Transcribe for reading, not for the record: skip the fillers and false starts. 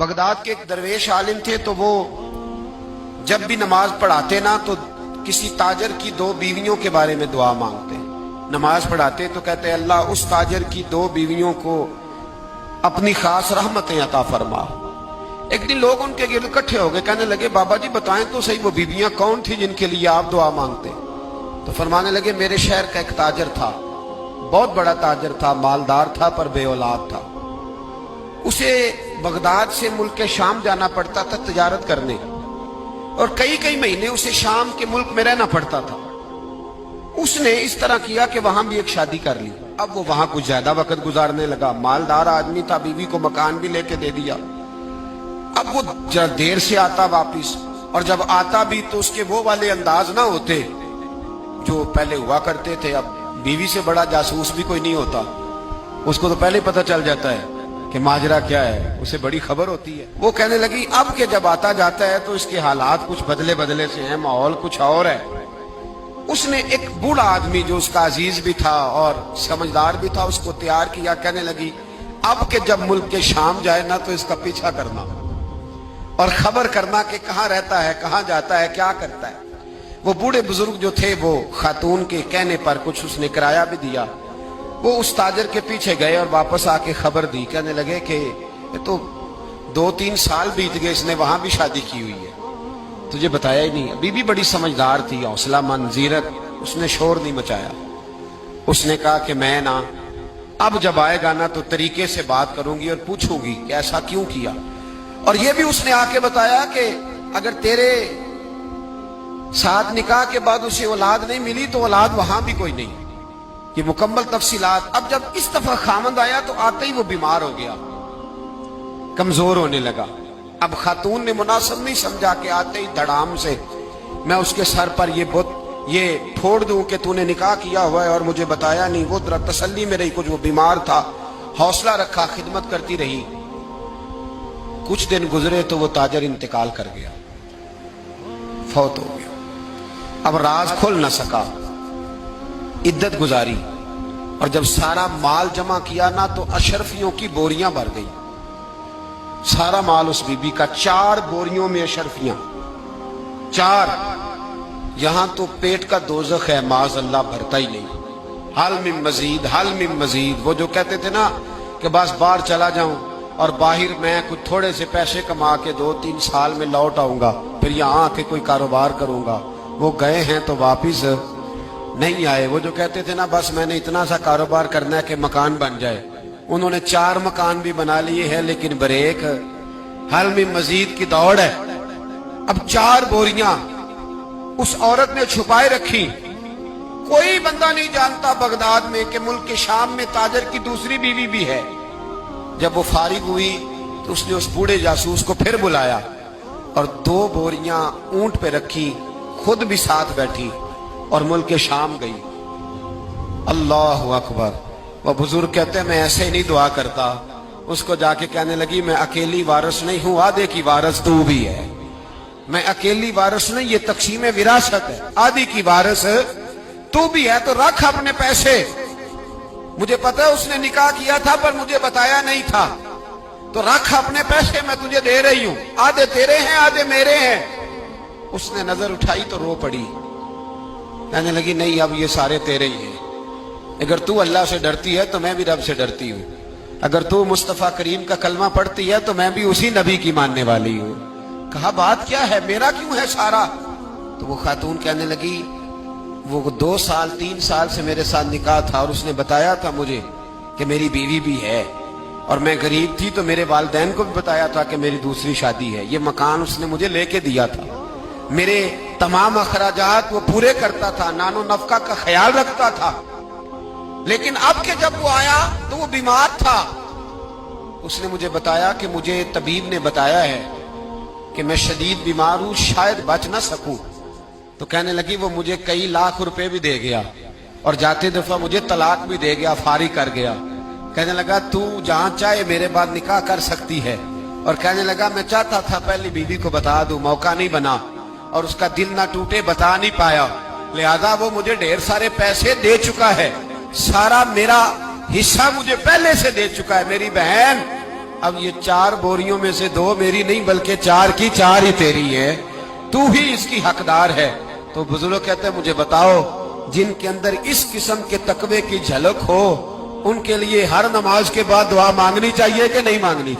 Baghdad के एक दरवेश आलिम थे, तो वो जब भी नमाज पढ़ाते ना तो किसी ताजर की दो बीवियों के बारे में दुआ मांगते। नमाज पढ़ाते तो कहते अल्लाह उस ताजर की दो बीवियों को अपनी खास रहमतें अता फरमा। एक दिन लोग उनके गिर्द इकट्ठे हो गए, कहने लगे बाबा जी बताएं तो सही वो बीवियां कौन थी जिनके लिए आप दुआ मांगते। तो फरमाने लगे मेरे शहर का एक ताजर था, बहुत बड़ा ताजर था, मालदार था पर बे औलाद था। उसे बगदाद से मुल्क के शाम जाना पड़ता था तिजारत करने, और कई कई महीने उसे शाम के मुल्क में रहना पड़ता था। उसने इस तरह किया कि वहां भी एक शादी कर ली। अब वो वहां कुछ ज्यादा वक्त गुजारने लगा, मालदार आदमी था, बीवी को मकान भी लेके दे दिया। अब वो जरा देर से आता वापिस, और जब आता भी तो उसके वो वाले अंदाज ना होते जो पहले हुआ करते थे। अब बीवी से बड़ा जासूस भी कोई नहीं होता, उसको तो पहले पता चल जाता है कि माजरा क्या है, उसे बड़ी खबर होती है। वो कहने लगी अब के जब आता जाता है तो इसके हालात कुछ बदले बदले से हैं, माहौल कुछ और है। उसने एक बूढ़ा आदमी जो उसका अजीज भी था और समझदार भी था उसको तैयार किया। कहने लगी अब के जब मुल्क के शाम जाए ना तो इसका पीछा करना और खबर करना कि कहाँ रहता है, कहाँ जाता है, क्या करता है। वो बूढ़े बुजुर्ग जो थे वो खातून के कहने पर कुछ उसने किराया भी दिया। वो उस ताजर के पीछे गए और वापस आके खबर दी। कहने लगे कि ये तो 2-3 साल बीत गए, इसने वहां भी शादी की हुई है, तुझे बताया ही नहीं। बीबी बड़ी समझदार थी, हौसला मंद, जीरक, उसने शोर नहीं मचाया। उसने कहा कि मैं ना अब जब आएगा ना तो तरीके से बात करूंगी और पूछूंगी कि ऐसा क्यों किया। और ये भी उसने आके बताया कि अगर तेरे साथ निकाह के बाद उसे औलाद नहीं मिली तो औलाद वहां भी कोई नहीं। ये मुकम्मल तफसीलात। अब जब इस दफा खामंद आया तो आते ही वो बीमार हो गया, कमजोर होने लगा। अब खातून ने मुनासिब नहीं समझा कि आते ही धड़ाम से मैं उसके सर पर ये फोड़ दूं कि तूने निकाह किया हुआ है और मुझे बताया नहीं। वो जरा तसल्ली में रही, कुछ वो बीमार था, हौसला रखा, खिदमत करती रही। कुछ दिन गुजरे तो वो ताजर इंतकाल कर गया, फौत हो गया। अब राज खुल न सका, इद्दत गुजारी, और जब सारा माल जमा किया ना तो अशरफियों की बोरियां भर गई। सारा माल उस बीबी का, 4 बोरियों में अशरफियां, 4। यहां तो पेट का दोजख है, माज अल्लाह भरता ही नहीं। हाल में मजीद, हाल में मजीद। वो जो कहते थे ना कि बस बाहर चला जाऊं और बाहर मैं कुछ थोड़े से पैसे कमा के 2-3 साल में लौट आऊंगा, फिर यहां आके कोई कारोबार करूंगा, वो गए हैं तो वापिस नहीं आए। वो जो कहते थे ना बस मैंने इतना सा कारोबार करना है कि मकान बन जाए, उन्होंने 4 मकान भी बना लिए हैं, लेकिन ब्रेक, हल में मजीद की दौड़ है। अब 4 बोरियां उस औरत ने छुपाए रखी। कोई बंदा नहीं जानता बगदाद में कि मुल्क के शाम में ताजर की दूसरी बीवी भी है। जब वो फारिग हुई तो उसने उस बूढ़े जासूस को फिर बुलाया और 2 बोरियां ऊंट पे रखी, खुद भी साथ बैठी और मुल्क के शाम गई। अल्लाह अकबर। वह बुजुर्ग कहते हैं मैं ऐसे ही नहीं दुआ करता। उसको जाके कहने लगी मैं अकेली वारिस नहीं हूं, आधे की वारिस तू भी है। मैं अकेली वारिस नहीं, ये तकसीम विरासत है, आधी की वारिस तू भी है। तो रख अपने पैसे, मुझे पता है उसने निकाह किया था पर मुझे बताया नहीं था, तो रख अपने पैसे, मैं तुझे दे रही हूं, आधे तेरे हैं आधे मेरे हैं। उसने नजर उठाई तो रो पड़ी, कहने लगी नहीं अब ये सारे तेरे ही हैं। अगर तू अल्लाह से डरती है तो मैं भी रब से डरती हूँ। अगर तू मुस्तफा करीम का कलमा पढ़ती है तो मैं भी उसी नबी की मानने वाली हूँ। कहा बात क्या है, मेरा क्यों है सारा? तो वो खातून कहने लगी वो 2 साल 3 साल से मेरे साथ निकाह था और उसने बताया था मुझे कि मेरी बीवी भी है, और मैं गरीब थी तो मेरे वालिदैन को भी बताया था कि मेरी दूसरी शादी है। ये मकान उसने मुझे लेके दिया था, मेरे तमाम अखराजात वो पूरे करता था, नानो नफका का ख्याल रखता था। लेकिन अब के जब वो आया तो वो बीमार था। उसने मुझे बताया कि मुझे तबीब ने बताया है कि मैं शदीद बीमार हूं, शायद बच ना सकूं। तो कहने लगी वो मुझे कई लाख रुपए भी दे गया और जाते दफा मुझे तलाक भी दे गया, फारिग कर गया। कहने लगा तू जहां चाहे मेरे बाद निकाह कर सकती है। और कहने लगा मैं चाहता था पहली बीवी को बता दूं, मौका नहीं बना और उसका दिल ना टूटे, बता नहीं पाया, लिहाजा वो मुझे ढेर सारे पैसे दे चुका है, सारा मेरा हिस्सा मुझे पहले से दे चुका है। मेरी बहन اب یہ 4 बोरियों में से 2 मेरी नहीं बल्कि 4 की 4 ही तेरी है, तू ही इसकी हकदार है। तो बुजुर्ग कहते हैं मुझे बताओ जिनके अंदर इस किस्म के तकवे की झलक हो उनके लिए हर नमाज के बाद दुआ मांगनी चाहिए कि नहीं मांगनी चाहिए?